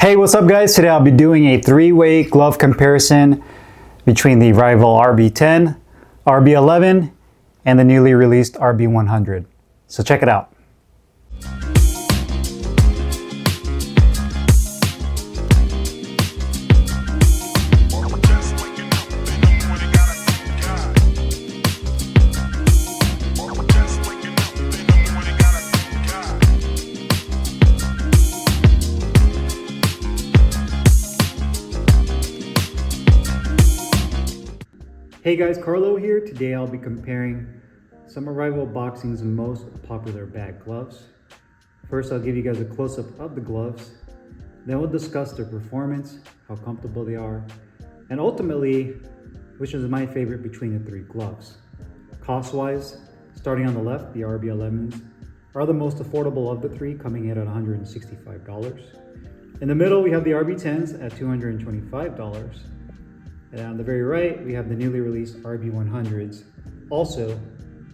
Hey, what's up guys? Today I'll be doing a three-way glove comparison between the rival RB10, RB11, and the newly released RB100. So check it out. Hey guys, Carlo here. Today I'll be comparing some of Rival Boxing's most popular bag gloves. First, I'll give you guys a close-up of the gloves. Then we'll discuss their performance, how comfortable they are, and ultimately, which is my favorite between the three gloves. Cost-wise, starting on the left, the RB11s are the most affordable of the three, coming in at $165. In the middle, we have the RB10s at $225. And on the very right, we have the newly released RB100s, also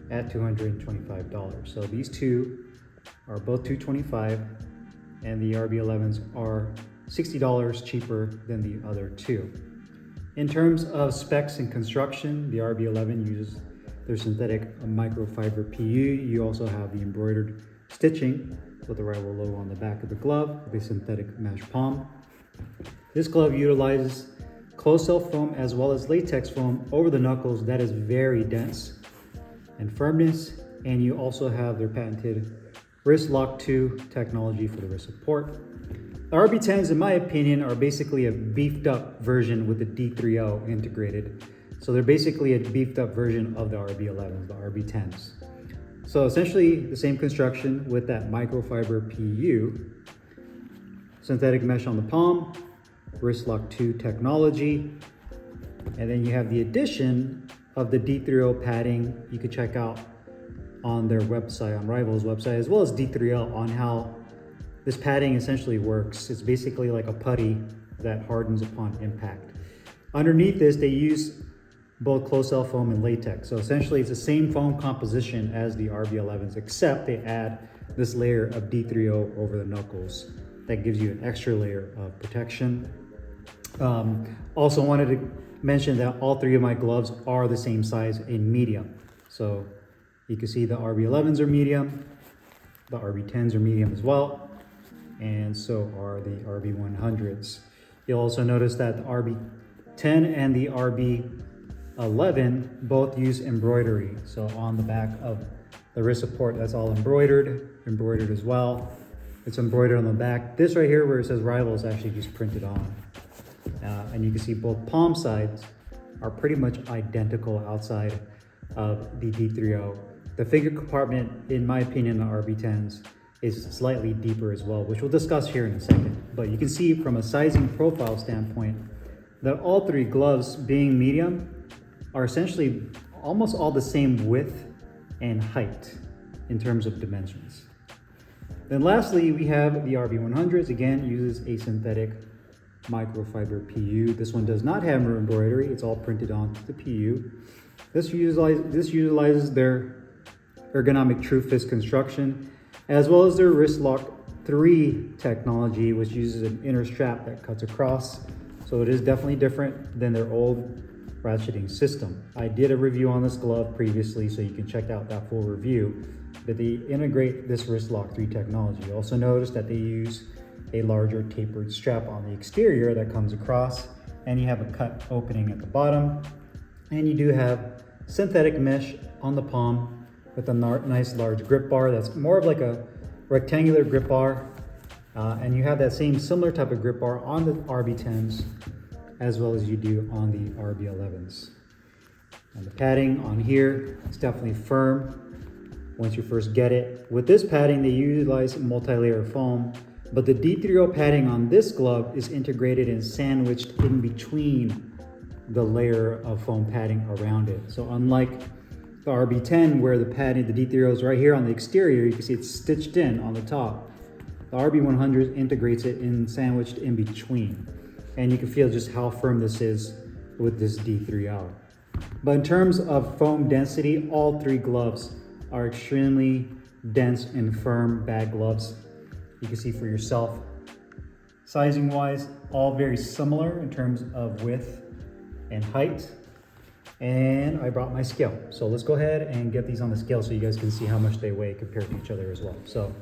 at $225. So these two are both $225, and the RB11s are $60 cheaper than the other two. In terms of specs and construction, the RB11 uses their synthetic microfiber PU. You also have the embroidered stitching with the Rival logo on the back of the glove with a synthetic mesh palm. This glove utilizes closed-cell foam as well as latex foam over the knuckles that is very dense and firmness, and you also have their patented wrist lock 2 technology for the wrist support. The RB10s, in my opinion, are basically a beefed up version with the D30 integrated. So they're basically a beefed up version of the RB11s, the RB10s. So essentially the same construction with that microfiber PU, synthetic mesh on the palm, wrist lock 2 technology, and then you have the addition of the D30 padding. You can check out on their website, on Rival's website, as well as D30 on how this padding essentially works. It's basically like a putty that hardens upon impact. Underneath this, they use both closed-cell foam and latex. So essentially it's the same foam composition as the RB11s, except they add this layer of D30 over the knuckles. That gives you an extra layer of protection. Also wanted to mention that all three of my gloves are the same size in medium. So you can see the RB11s are medium, the RB10s are medium as well, and so are the RB100s. You'll also notice that the RB10 and the RB11 both use embroidery. So on the back of the wrist support, that's all embroidered as well. It's embroidered on the back. This right here where it says Rival is actually just printed on. And you can see both palm sides are pretty much identical outside of the D30. The finger compartment, in my opinion, the RB10s is slightly deeper as well, which we'll discuss here in a second. But you can see from a sizing profile standpoint that all three gloves, being medium, are essentially almost all the same width and height in terms of dimensions. Then lastly, we have the RB100s. Again, uses a synthetic microfiber PU. This one does not have embroidery. It's all printed onto the PU. This utilizes their ergonomic true fist construction, as well as their wrist lock 3 technology, which uses an inner strap that cuts across. So it is definitely different than their old ratcheting system. I did a review on this glove previously, so you can check out that full review. But they integrate this wrist lock 3 technology. You also notice that they use a larger tapered strap on the exterior that comes across, and you have a cut opening at the bottom. And you do have synthetic mesh on the palm with a nice large grip bar that's more of like a rectangular grip bar. And you have that same similar type of grip bar on the RB10s as well as you do on the RB11s. And the padding on here is definitely firm once you first get it. With this padding, they utilize multi-layer foam, but the D30 padding on this glove is integrated and sandwiched in between the layer of foam padding around it. So unlike the RB10 where the padding, the D30 is right here on the exterior, you can see it's stitched in on the top. The RB100 integrates it in sandwiched in between. And you can feel just how firm this is with this D30. But in terms of foam density, all three gloves are extremely dense and firm bag gloves. You can see for yourself Sizing wise, all very similar in terms of width and height. And I brought my scale. So let's go ahead and get these on the scale so you guys can see how much they weigh compared to each other as well. So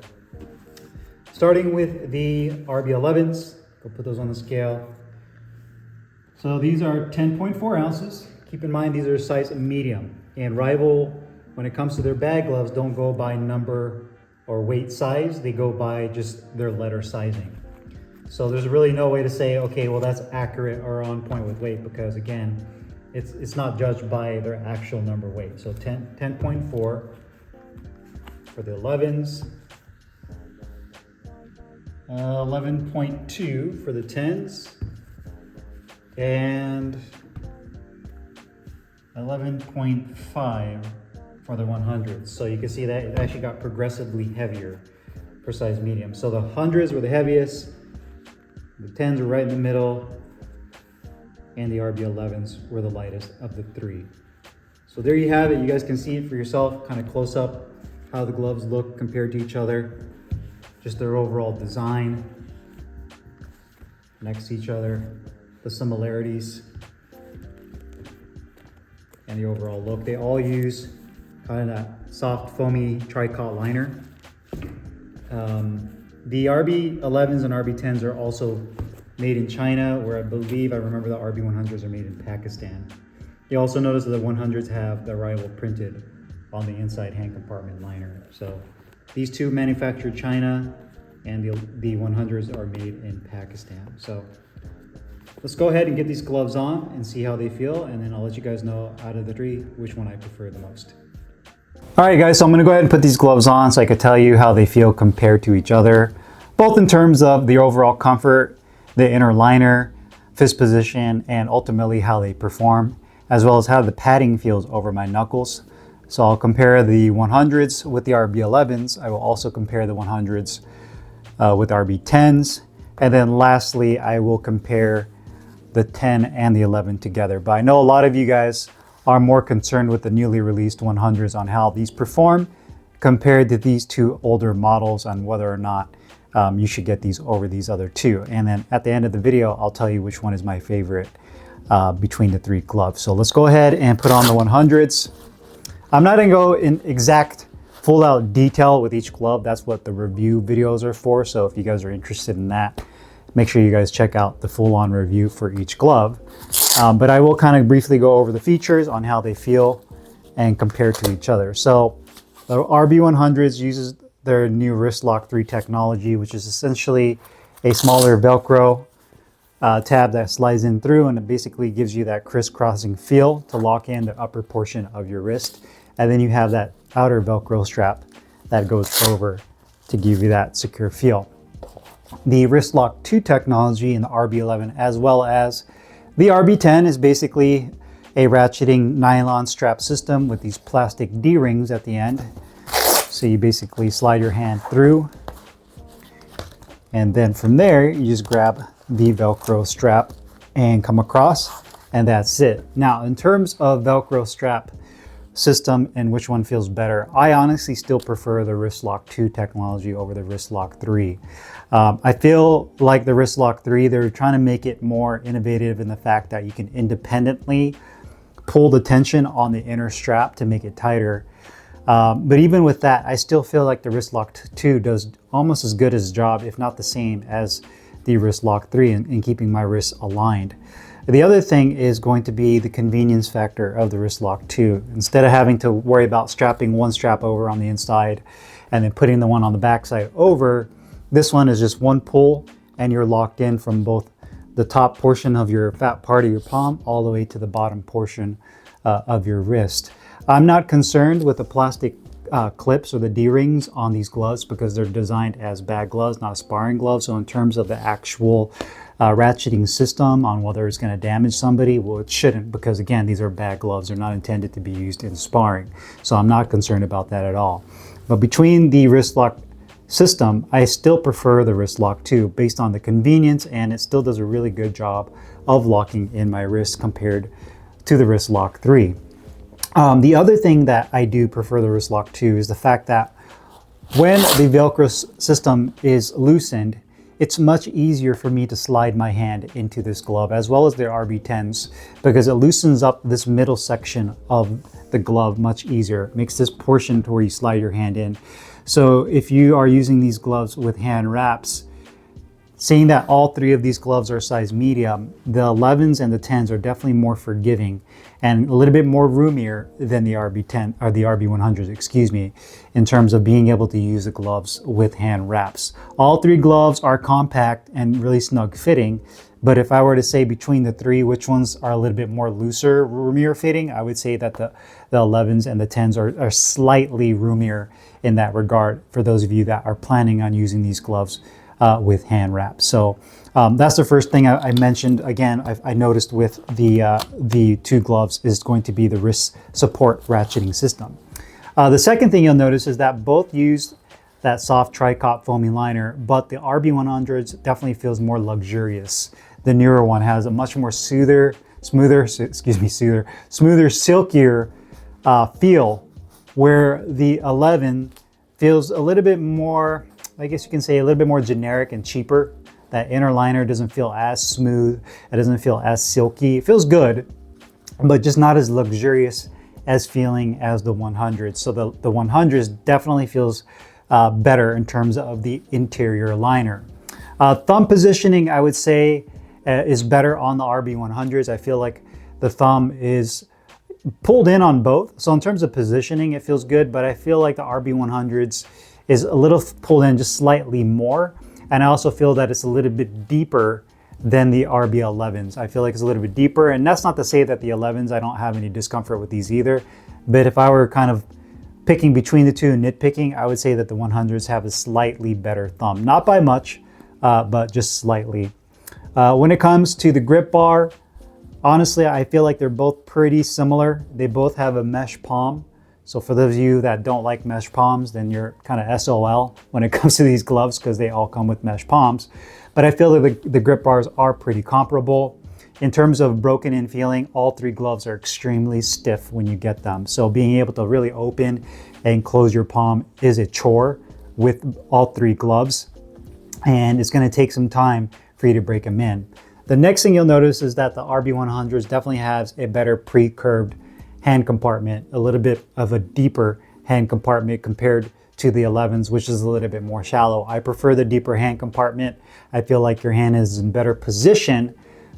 starting with the RB11s, go put those on the scale. So these are 10.4 ounces. Keep in mind, these are size medium. And Rival, when it comes to their bag gloves, don't go by number or weight size. They go by just their letter sizing. So there's really no way to say, okay, well, that's accurate or on point with weight, because again, it's not judged by their actual number weight. So 10.4 for the 11s, 11.2 for the 10s, and 11.5 for the 100s. So you can see that it actually got progressively heavier for size medium. So the 100s were the heaviest, the 10s were right in the middle, and the RB11s were the lightest of the three. So there you have it. You guys can see it for yourself, kind of close up, how the gloves look compared to each other, just their overall design next to each other, the similarities, and the overall look. They all use kind of that soft foamy tricot liner. The RB11s and RB10s are also made in China, where I believe I remember the RB100s are made in Pakistan. You also notice that the 100s have the Rival printed on the inside hand compartment liner. So these two manufactured China, and the 100s are made in Pakistan. So let's go ahead and get these gloves on and see how they feel, and then I'll let you guys know out of the three which one I prefer the most. All right guys, so I'm gonna go ahead and put these gloves on so I can tell you how they feel compared to each other, both in terms of the overall comfort, the inner liner, fist position, and ultimately how they perform, as well as how the padding feels over my knuckles. So I'll compare the 100s with the RB11s. I will also compare the 100s with RB10s. And then lastly, I will compare the 10 and the 11 together. But I know a lot of you guys are more concerned with the newly released 100s on how these perform compared to these two older models, on whether or not you should get these over these other two. And then at the end of the video, I'll tell you which one is my favorite between the three gloves. So let's go ahead and put on the 100s. I'm not gonna go in exact full out detail with each glove. That's what the review videos are for. So if you guys are interested in that, make sure you guys check out the full on review for each glove. But I will kind of briefly go over the features on how they feel and compare to each other. So the RB100s uses their new Wrist Lock 3 technology, which is essentially a smaller Velcro tab that slides in through, and it basically gives you that crisscrossing feel to lock in the upper portion of your wrist. And then you have that outer Velcro strap that goes over to give you that secure feel. The Wrist Lock 2 technology in the RB11 as well as the RB10 is basically a ratcheting nylon strap system with these plastic D-rings at the end. So you basically slide your hand through, and then from there you just grab the Velcro strap and come across, and that's it. Now in terms of Velcro strap system and which one feels better, I honestly still prefer the Wrist Lock 2 technology over the Wrist Lock 3. I feel like the Wrist Lock 3, they're trying to make it more innovative in the fact that you can independently pull the tension on the inner strap to make it tighter. But even with that, I still feel like the Wrist Lock 2 does almost as good as job, if not the same, as the Wrist Lock 3 in keeping my wrists aligned. The other thing is going to be the convenience factor of the Wrist Lock 2. Instead of having to worry about strapping one strap over on the inside and then putting the one on the back side over, this one is just one pull and you're locked in from both the top portion of your fat part of your palm all the way to the bottom portion of your wrist. I'm not concerned with the plastic clips or the D-rings on these gloves because they're designed as bag gloves, not sparring gloves. So in terms of the actual ratcheting system on whether it's going to damage somebody, well, it shouldn't, because again, these are bag gloves. They're not intended to be used in sparring. So I'm not concerned about that at all. But between the Wrist Lock system, I still prefer the Wrist Lock 2 based on the convenience, and it still does a really good job of locking in my wrist compared to the Wrist Lock 3. The other thing that I do prefer the Wrist Lock 2 is the fact that when the Velcro system is loosened, it's much easier for me to slide my hand into this glove, as well as the RB10s, because it loosens up this middle section of the glove much easier. It makes this portion to where you slide your hand in. So if you are using these gloves with hand wraps, seeing that all three of these gloves are size medium, the 11s and the 10s are definitely more forgiving and a little bit more roomier than the RB10 or the RB100s, excuse me, in terms of being able to use the gloves with hand wraps. All three gloves are compact and really snug fitting, but if I were to say between the three, which ones are a little bit more looser, roomier fitting, I would say that the 11s and the 10s are slightly roomier in that regard for those of you that are planning on using these gloves with hand wraps. So that's the first thing I mentioned. Again, I noticed with the two gloves is going to be the wrist support ratcheting system. The second thing you'll notice is that both use that soft tri-cop foamy liner, but the RB100s definitely feels more luxurious. The newer one has a much more smoother, silkier feel, where the 11 feels a little bit more, I guess you can say, a little bit more generic and cheaper. That inner liner doesn't feel as smooth. It doesn't feel as silky. It feels good, but just not as luxurious as feeling as the 100s. So the 100s definitely feels better in terms of the interior liner. Thumb positioning, I would say, is better on the RB100s. I feel like the thumb is pulled in on both. So in terms of positioning, it feels good, but I feel like the RB100s is a little pulled in just slightly more. And I also feel that it's a little bit deeper than the RB11s. I feel like it's a little bit deeper, and that's not to say that the 11s, I don't have any discomfort with these either. But if I were kind of picking between the two and nitpicking, I would say that the 100s have a slightly better thumb. Not by much, but just slightly. When it comes to the grip bar, honestly, I feel like they're both pretty similar. They both have a mesh palm. So for those of you that don't like mesh palms, then you're kind of SOL when it comes to these gloves, because they all come with mesh palms. But I feel that the grip bars are pretty comparable. In terms of broken in feeling, all three gloves are extremely stiff when you get them. So being able to really open and close your palm is a chore with all three gloves. And it's going to take some time for you to break them in. The next thing you'll notice is that the RB100s definitely has a better pre-curved hand compartment, a little bit of a deeper hand compartment compared to the 11s, which is a little bit more shallow. I prefer the deeper hand compartment. I feel like your hand is in better position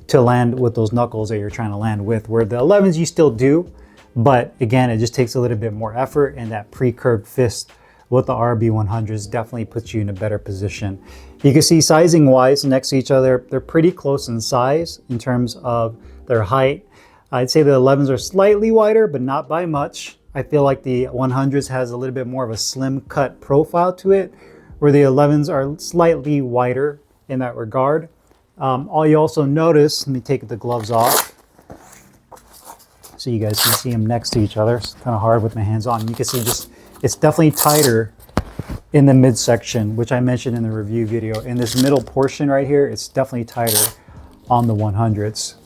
to land with those knuckles that you're trying to land with, where the 11s you still do, but again, it just takes a little bit more effort, and that pre-curved fist with the RB100s definitely puts you in a better position. You can see sizing wise next to each other, they're pretty close in size in terms of their height. I'd say the 11s are slightly wider, but not by much. I feel like the 100s has a little bit more of a slim cut profile to it, where the 11s are slightly wider in that regard. All you also notice, let me take the gloves off so you guys can see them next to each other. It's kind of hard with my hands on. You can see just, it's definitely tighter in the midsection, which I mentioned in the review video. In this middle portion right here, it's definitely tighter on the 100s.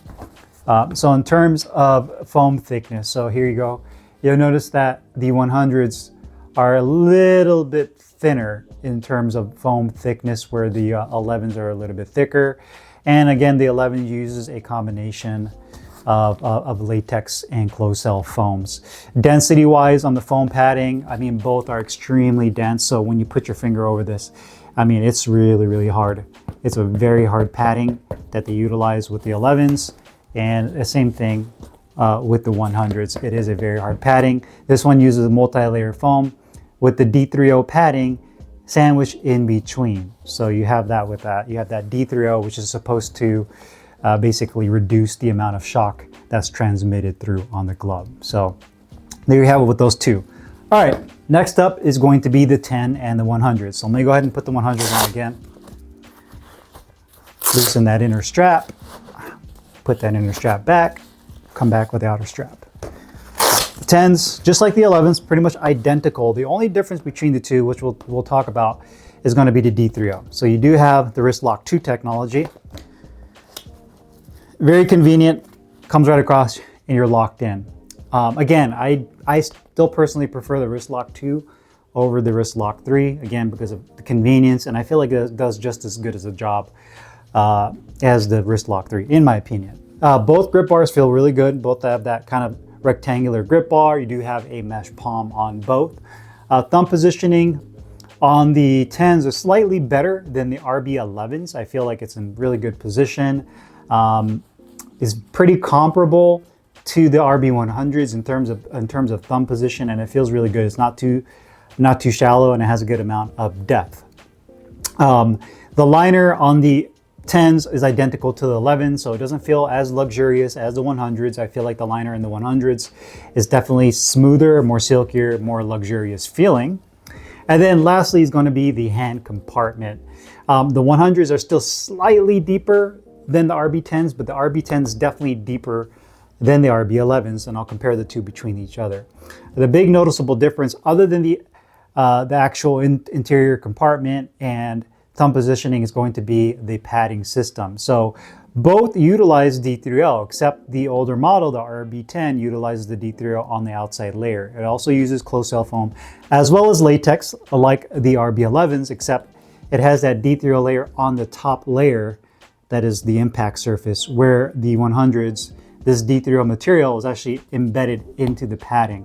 So in terms of foam thickness, so here you go. You'll notice that the 100s are a little bit thinner in terms of foam thickness, where the 11s are a little bit thicker. And again, the 11 uses a combination of latex and closed cell foams. Density wise on the foam padding, I mean, both are extremely dense. So when you put your finger over this, I mean, it's really, really hard. It's a very hard padding that they utilize with the 11s. And the same thing with the 100s. It is a very hard padding. This one uses a multi-layer foam with the D30 padding sandwiched in between. So you have that with that. You have that D30, which is supposed to basically reduce the amount of shock that's transmitted through on the glove. So there you have it with those two. All right, next up is going to be the 10 and the 100s. So let me go ahead and put the 100s on again. Loosen that inner strap. Put that inner strap back, come back with the outer strap. The 10s, just like the 11s, pretty much identical. The only difference between the two, which we'll talk about, is going to be the D30. So you do have the wrist lock 2 technology. Very convenient, comes right across and you're locked in. Again, I still personally prefer the wrist lock 2 over the Wrist Lock 3, again, because of the convenience, and I feel like it does just as good as a job as the Wrist Lock 3, in my opinion. Both grip bars feel really good. Both have that kind of rectangular grip bar. You do have a mesh palm on both. Thumb positioning on the 10s is slightly better than the RB11s. I feel like it's in really good position. Is pretty comparable to the RB100s in terms of thumb position, and it feels really good. It's not too shallow, and it has a good amount of depth. The liner on the 10s is identical to the 11s, so it doesn't feel as luxurious as the 100s. I feel like the liner in the 100s is definitely smoother, more silkier, more luxurious feeling. And then lastly is going to be the hand compartment. The 100s are still slightly deeper than the RB10s, but the RB10s is definitely deeper than the RB11s, and I'll compare the two between each other. The big noticeable difference, other than the actual interior compartment and thumb positioning, is going to be the padding system. So both utilize D30, except the older model, the RB10, utilizes the D30 on the outside layer. It also uses closed cell foam as well as latex, like the RB11s, except it has that D30 layer on the top layer that is the impact surface, where the 100s, this D30 material is actually embedded into the padding.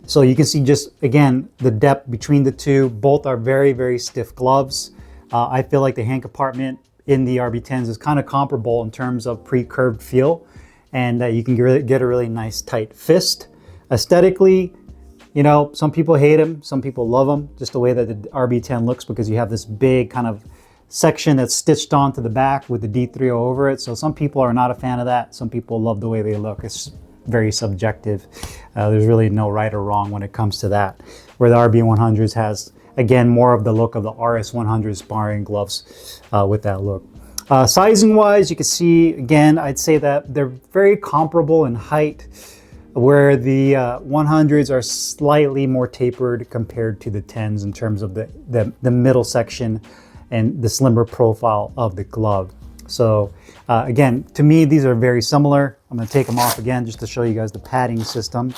So you can see just, again, the depth between the two. Both are very, very stiff gloves. I feel like the hand compartment in the RB10s is kind of comparable in terms of pre-curved feel, and you can get a really nice tight fist. Aesthetically, you know, some people hate them, some people love them, just the way that the RB10 looks, because you have this big kind of section that's stitched onto the back with the D30 over it. So some people are not a fan of that. Some people love the way they look. It's very subjective. There's really no right or wrong when it comes to that. Where the RB100s has, again, more of the look of the RS100 sparring gloves with that look. Sizing wise, you can see, again, I'd say that they're very comparable in height, where the 100s are slightly more tapered compared to the 10s in terms of the middle section and the slimmer profile of the glove. So again, to me, these are very similar. I'm going to take them off again just to show you guys the padding system.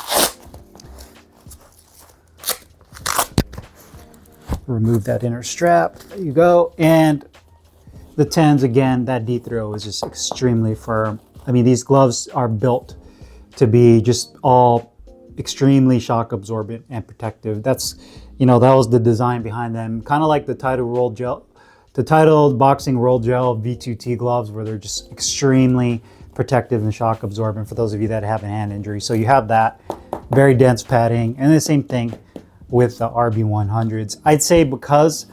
Remove that inner strap. There you go. And the 10s, again, that D30 is just extremely firm. I mean, these gloves are built to be just all extremely shock absorbent and protective. That's, you know, that was the design behind them. Kind of like the Title Boxing Roll Gel V2T gloves, where they're just extremely protective and shock absorbent for those of you that have a hand injury. So you have that very dense padding, and the same thing with the RB100s. I'd say because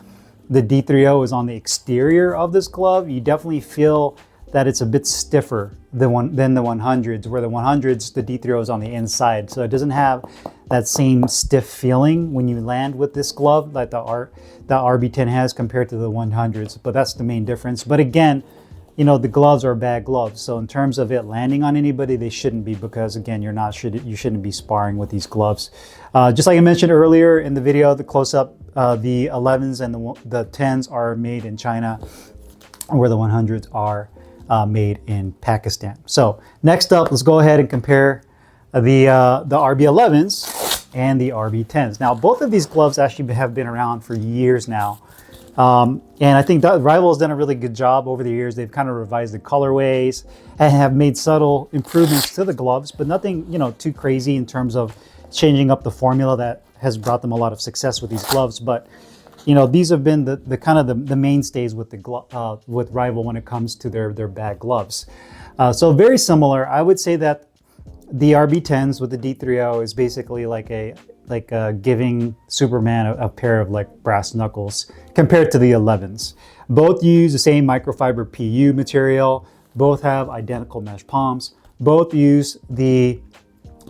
the D30 is on the exterior of this glove, you definitely feel that it's a bit stiffer than the 100s, where the 100s, the D30 is on the inside. So it doesn't have that same stiff feeling when you land with this glove like the RB10 has compared to the 100s, but that's the main difference. But again, you know, the gloves are bad gloves. So in terms of it landing on anybody, they shouldn't be, because again, you shouldn't be sparring with these gloves. Just like I mentioned earlier in the video, the close-up, the 11s and the 10s are made in China, where the 100s are made in Pakistan. So next up, let's go ahead and compare the RB11s and the RB10s. Now, both of these gloves actually have been around for years now. And I think that Rival has done a really good job over the years. They've kind of revised the colorways and have made subtle improvements to the gloves, but nothing, you know, too crazy in terms of changing up the formula that has brought them a lot of success with these gloves. But you know, these have been the kind of the mainstays with with Rival when it comes to their bag gloves. So very similar. I would say that the RB10s with the D30 is basically like giving Superman a pair of like brass knuckles compared to the 11s. Both use the same microfiber PU material. Both have identical mesh palms. Both use the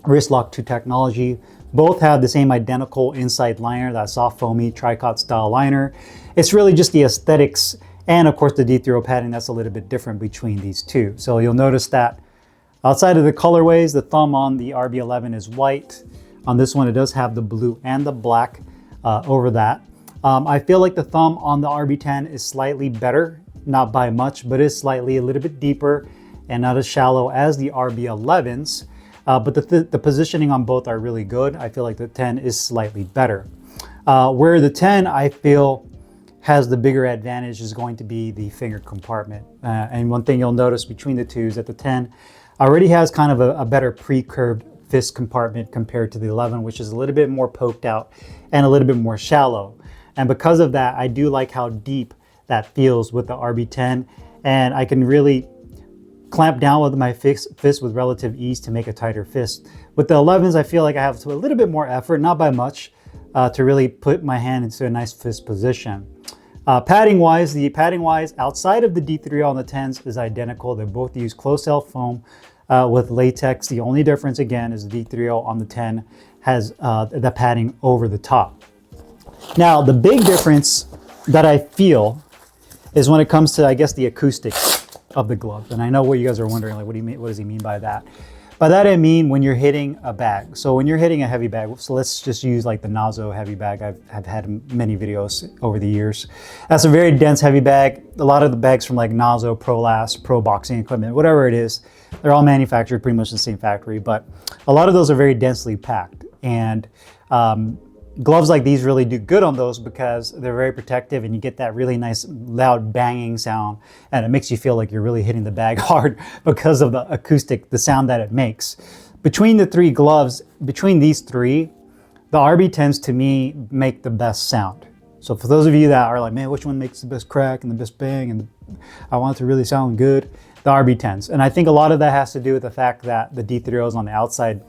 Wrist Lock 2 technology. Both have the same identical inside liner, that soft foamy tricot style liner. It's really just the aesthetics and of course the D30 padding that's a little bit different between these two. So you'll notice that outside of the colorways, the thumb on the RB11 is white. On this one, it does have the blue and the black over that. I feel like the thumb on the RB10 is slightly better, not by much, but is slightly a little bit deeper and not as shallow as the RB11s. but the positioning on both are really good. I feel like the 10 is slightly better. Where the 10, I feel, has the bigger advantage is going to be the finger compartment. And one thing you'll notice between the two is that the 10 already has kind of a better pre-curved fist compartment compared to the 11, which is a little bit more poked out and a little bit more shallow. And because of that, I do like how deep that feels with the RB10, and I can really clamp down with my fist with relative ease to make a tighter fist. With the 11s, I feel like I have to a little bit more effort, not by much, to really put my hand into a nice fist position. Padding-wise, outside of the D30 on the 10s is identical. They both use closed-cell foam with latex. The only difference, again, is the D30 on the 10 has the padding over the top. Now, the big difference that I feel is when it comes to, I guess, the acoustics of the glove. And I know what you guys are wondering, like, what do you mean? What does he mean by that? By that I mean when you're hitting a bag. So when you're hitting a heavy bag, so let's just use like the Nazo heavy bag. I've had many videos over the years. That's a very dense heavy bag. A lot of the bags from like Nazo, ProLast, Pro Boxing Equipment, whatever it is, they're all manufactured pretty much in the same factory, but a lot of those are very densely packed. And gloves like these really do good on those because they're very protective and you get that really nice loud banging sound, and it makes you feel like you're really hitting the bag hard because of the acoustic, the sound that it makes. Between the three gloves, between these three, the RB10s to me make the best sound. So for those of you that are like, man, which one makes the best crack and the best bang and I want it to really sound good, the RB10s. And I think a lot of that has to do with the fact that the D30 is on the outside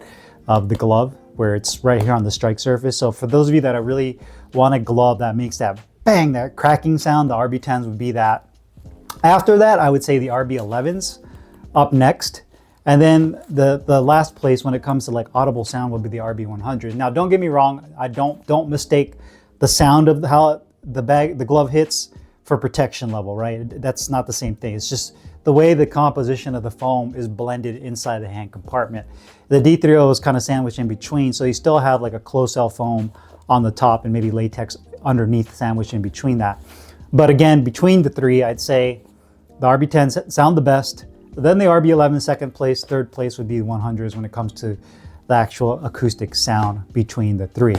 of the glove, where it's right here on the strike surface. So for those of you that are really want a glove that makes that bang, that cracking sound, the RB10s would be that. After that, I would say the RB11s up next. And then the last place when it comes to like audible sound would be the RB100. Now, don't get me wrong. I don't mistake the sound of how the glove hits for protection level, right? That's not the same thing. It's just the way the composition of the foam is blended inside the hand compartment. The D30 is kind of sandwiched in between, so you still have like a closed-cell foam on the top and maybe latex underneath sandwiched in between that. But again, between the three, I'd say the RB10s sound the best. Then the RB11 second place, third place would be the 100s when it comes to the actual acoustic sound between the three.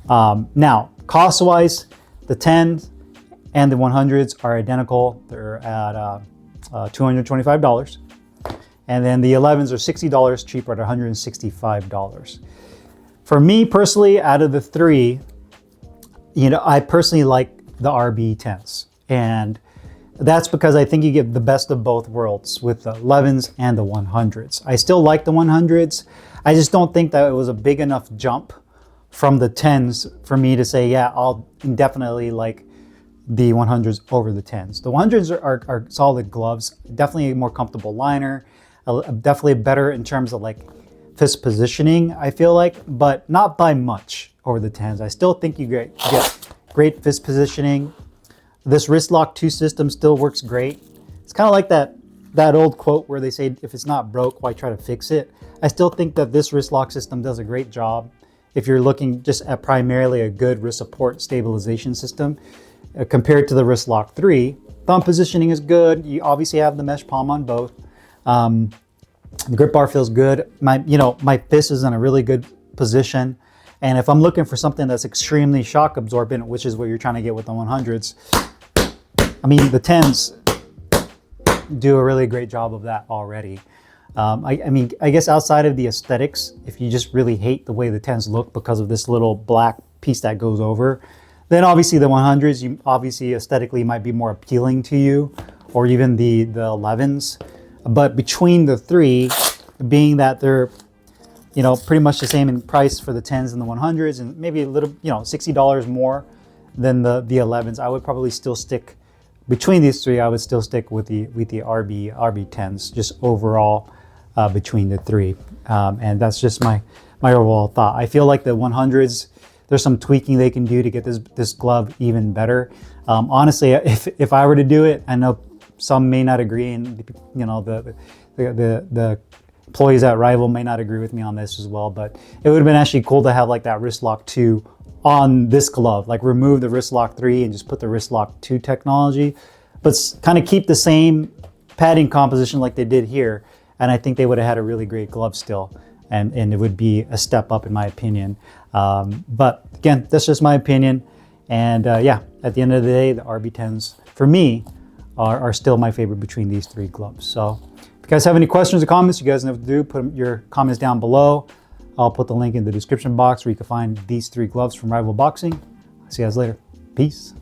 Now, cost-wise, the 10s and the 100s are identical. They're at $225. And then the 11s are $60 cheaper at $165. For me personally, out of the three, I personally like the RB10s. And that's because I think you get the best of both worlds with the 11s and the 100s. I still like the 100s. I just don't think that it was a big enough jump from the 10s for me to say, yeah, I'll indefinitely like the 100s over the 10s. The 100s are solid gloves, definitely a more comfortable liner, definitely better in terms of like fist positioning, I feel like, but not by much over the 10s. I still think you get great fist positioning. This wrist lock 2 system still works great. It's kind of like that old quote where they say, if it's not broke, why try to fix it? I still think that this wrist lock system does a great job if you're looking just at primarily a good wrist support stabilization system. Compared to the wrist lock 3, thumb positioning is good. You obviously have the mesh palm on both. The grip bar feels good. My fist is in a really good position. And if I'm looking for something that's extremely shock absorbent, which is what you're trying to get with the 100s, I mean, the 10s do a really great job of that already. I guess outside of the aesthetics, if you just really hate the way the 10s look because of this little black piece that goes over, then obviously the 100s, you obviously aesthetically might be more appealing to you, or even the 11s. But between the three, being that they're pretty much the same in price for the 10s and the 100s, and maybe a little, $60 more than the 11s, I would probably still stick between these three. I would still stick with the RB10s, just overall between the three, and that's just my overall thought. I feel like the 100s, there's some tweaking they can do to get this glove even better. Honestly, if I were to do it, I know some may not agree, and the employees at Rival may not agree with me on this as well, but it would have been actually cool to have like that wrist lock 2 on this glove, like remove the wrist lock 3 and just put the wrist lock 2 technology, but kind of keep the same padding composition like they did here. And I think they would have had a really great glove still. and it would be a step up in my opinion. But again, that's just my opinion. And yeah, at the end of the day, the RB10s for me are still my favorite between these three gloves. So if you guys have any questions or comments, you guys know what to do. Put your comments down below. I'll put the link in the description box where you can find these three gloves from Rival Boxing. See you guys later. Peace.